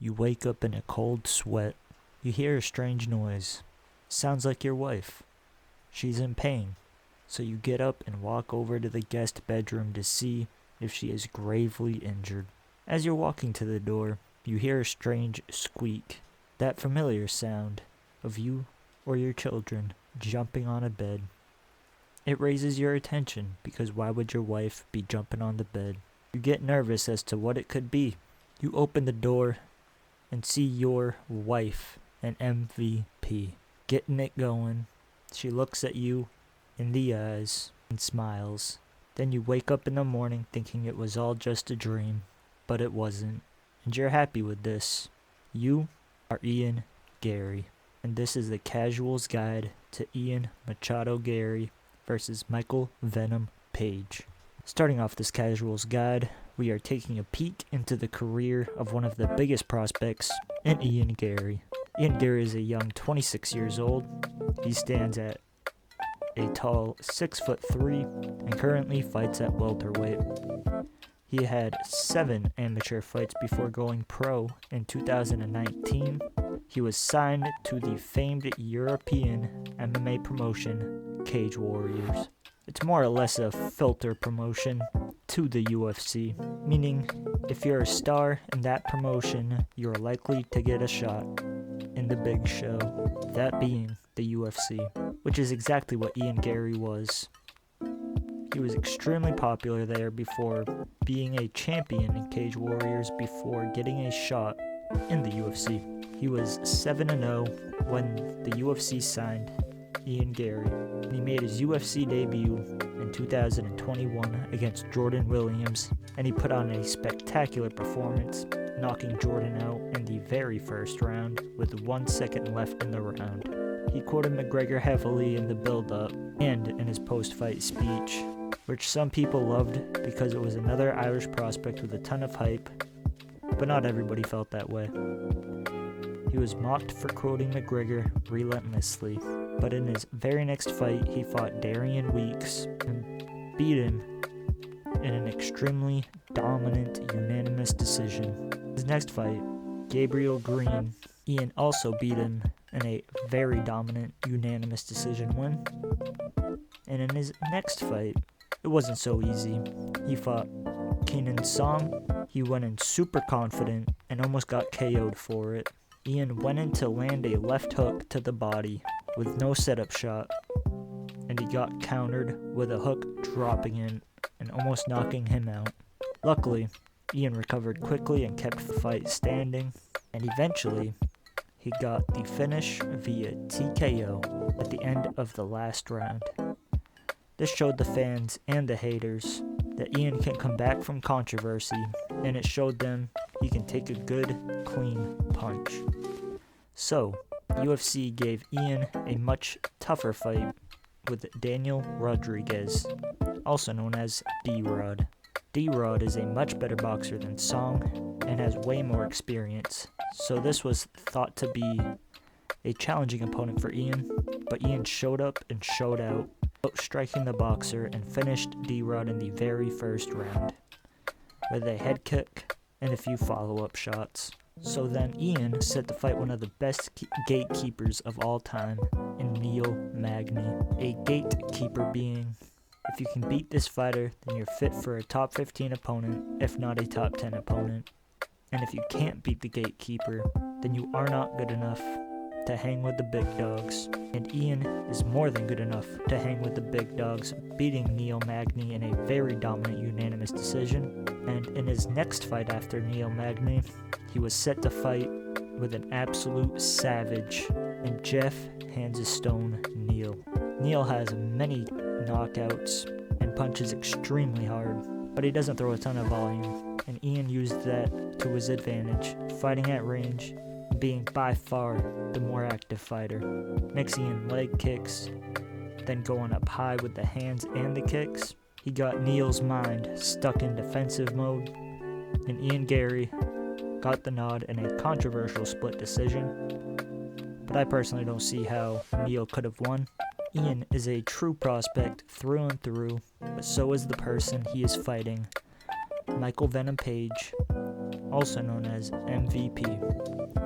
You wake up in a cold sweat. You hear a strange noise. Sounds like your wife. She's in pain, so you get up and walk over to the guest bedroom to see if she is gravely injured. As you're walking to the door, you hear a strange squeak, that familiar sound of you or your children jumping on a bed. It raises your attention because why would your wife be jumping on the bed? You get nervous as to what it could be. You open the door and see your wife, an MVP, getting it going. She looks at you in the eyes and smiles. Then you wake up in the morning thinking it was all just a dream, but it wasn't. And you're happy with this. You are Ian Garry, and this is the Casual's Guide to Ian Machado Garry versus Michael Venom Page. Starting off this Casual's Guide, we are taking a peek into the career of one of the biggest prospects in Ian Garry. Ian Garry is a young 26 years old. He stands at a tall 6'3" and currently fights at welterweight. He had 7 amateur fights before going pro in 2019. He was signed to the famed European MMA promotion, Cage Warriors. It's more or less a filter promotion to the UFC, meaning if you're a star in that promotion, you're likely to get a shot in the big show, that being the UFC, which is exactly what Ian Garry was. He was extremely popular there before being a champion in Cage Warriors before getting a shot in the UFC. He was 7-0 when the UFC signed Ian Garry. He made his UFC debut in 2021 against Jordan Williams, and he put on a spectacular performance, knocking Jordan out in the very first round with 1 second left in the round. He quoted McGregor heavily in the build-up and in his post-fight speech, which some people loved because it was another Irish prospect with a ton of hype, but not everybody felt that way. He was mocked for quoting McGregor relentlessly, but in his very next fight, he fought Darian Weeks and beat him in an extremely dominant, unanimous decision. His next fight, Gabriel Green, Ian also beat him in a very dominant, unanimous decision win. And in his next fight, it wasn't so easy. He fought Kenan Song. He went in super confident and almost got KO'd for it. Ian went in to land a left hook to the body with no setup shot, and he got countered with a hook dropping in and almost knocking him out. Luckily, Ian recovered quickly and kept the fight standing, and eventually he got the finish via TKO at the end of the last round. This showed the fans and the haters that Ian can come back from controversy, and it showed them he can take a good, clean punch. So, UFC gave Ian a much tougher fight with Daniel Rodriguez, also known as D-Rod. D-Rod is a much better boxer than Song and has way more experience, so this was thought to be a challenging opponent for Ian, but Ian showed up and showed out, striking the boxer and finished D-Rod in the very first round with a head kick and a few follow-up shots. So then Ian set to fight one of the best gatekeepers of all time in Neil Magny. A gatekeeper being, if you can beat this fighter, then you're fit for a top 15 opponent, if not a top 10 opponent. And if you can't beat the gatekeeper, then you are not good enough to hang with the big dogs. And Ian is more than good enough to hang with the big dogs, beating Neil Magny in a very dominant unanimous decision. And in his next fight after Neil Magny, he was set to fight with an absolute savage in Jeff Hands-of-Stone Neil. Neil has many knockouts and punches extremely hard, but he doesn't throw a ton of volume, and Ian used that to his advantage, fighting at range, being by far the more active fighter, mixing in leg kicks, then going up high with the hands and the kicks. He got Neil's mind stuck in defensive mode, and Ian Garry got the nod in a controversial split decision, but I personally don't see how Neil could have won. Ian is a true prospect through and through, but so is the person he is fighting, Michael Venom Page, also known as MVP.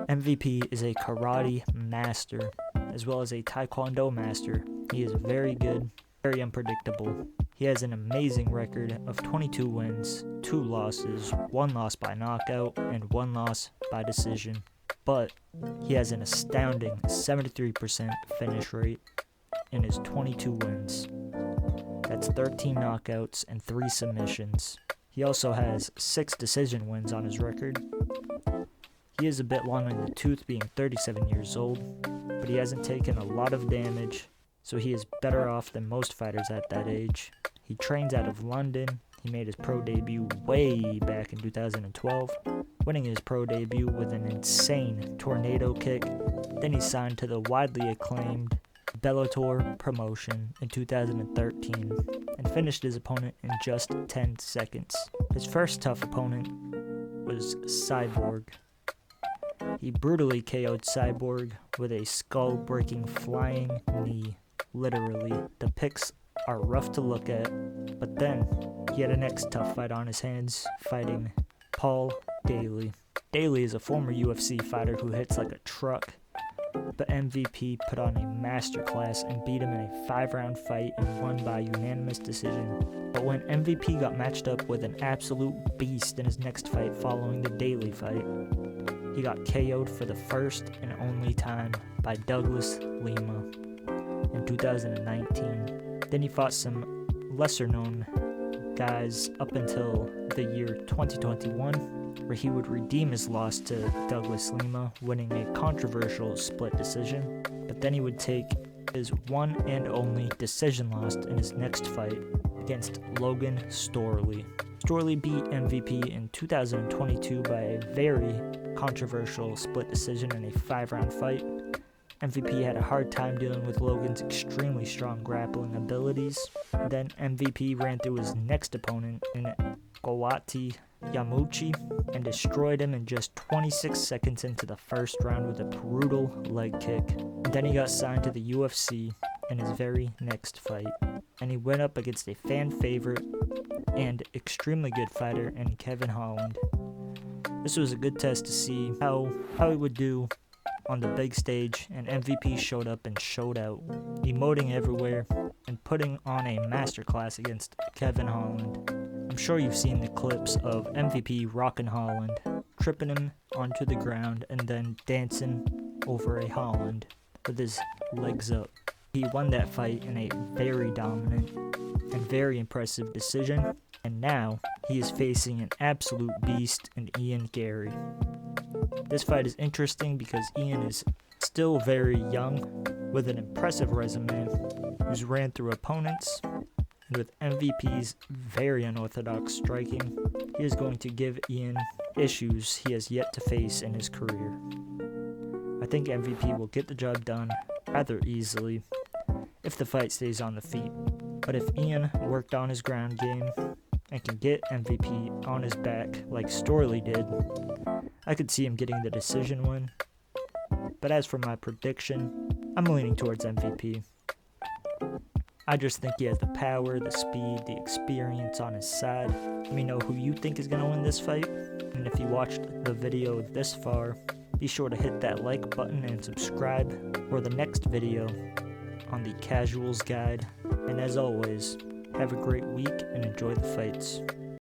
MVP is a karate master, as well as a taekwondo master. He is very good, very unpredictable. He has an amazing record of 22 wins, 2 losses, 1 loss by knockout, and 1 loss by decision. But he has an astounding 73% finish rate in his 22 wins. That's 13 knockouts and 3 submissions. He also has 6 decision wins on his record. He is a bit long in the tooth, being 37 years old, but he hasn't taken a lot of damage, so he is better off than most fighters at that age. He trains out of London. He made his pro debut way back in 2012, winning his pro debut with an insane tornado kick. Then he signed to the widely acclaimed Bellator promotion in 2013 and finished his opponent in just 10 seconds. His first tough opponent was Cyborg. He brutally KO'd Cyborg with a skull-breaking flying knee. Literally, the pics are rough to look at, but then he had a next tough fight on his hands, fighting Paul Daly. Daly is a former UFC fighter who hits like a truck, but MVP put on a masterclass and beat him in a 5-round fight and won by unanimous decision. But when MVP got matched up with an absolute beast in his next fight following the Daly fight, he got KO'd for the first and only time by Douglas Lima in 2019. Then he fought some lesser-known guys up until the year 2021, where he would redeem his loss to Douglas Lima, winning a controversial split decision. But then he would take his one and only decision loss in his next fight against Logan Storley. Storley beat MVP in 2022 by a very controversial split decision in a 5-round fight. MVP had a hard time dealing with Logan's extremely strong grappling abilities. Then MVP ran through his next opponent in Kawati Yamuchi and destroyed him in just 26 seconds into the first round with a brutal leg kick. Then he got signed to the UFC in his very next fight, and he went up against a fan favorite and extremely good fighter in Kevin Holland. This was a good test to see how he would do on the big stage, and MVP showed up and showed out, emoting everywhere and putting on a masterclass against Kevin Holland. I'm sure you've seen the clips of MVP rocking Holland, tripping him onto the ground and then dancing over a Holland with his legs up. He won that fight in a very dominant and very impressive decision, and now he is facing an absolute beast in Ian Garry. This fight is interesting because Ian is still very young, with an impressive resume, who's ran through opponents, and with MVP's very unorthodox striking, he is going to give Ian issues he has yet to face in his career. I think MVP will get the job done rather easily if the fight stays on the feet, but if Ian worked on his ground game and can get MVP on his back like Storley did, I could see him getting the decision win. But as for my prediction, I'm leaning towards MVP. I just think he has the power, the speed, the experience on his side. Let me know who you think is going to win this fight. And if you watched the video this far, be sure to hit that like button and subscribe for the next video on the Casuals Guide. And as always, have a great week and enjoy the fights.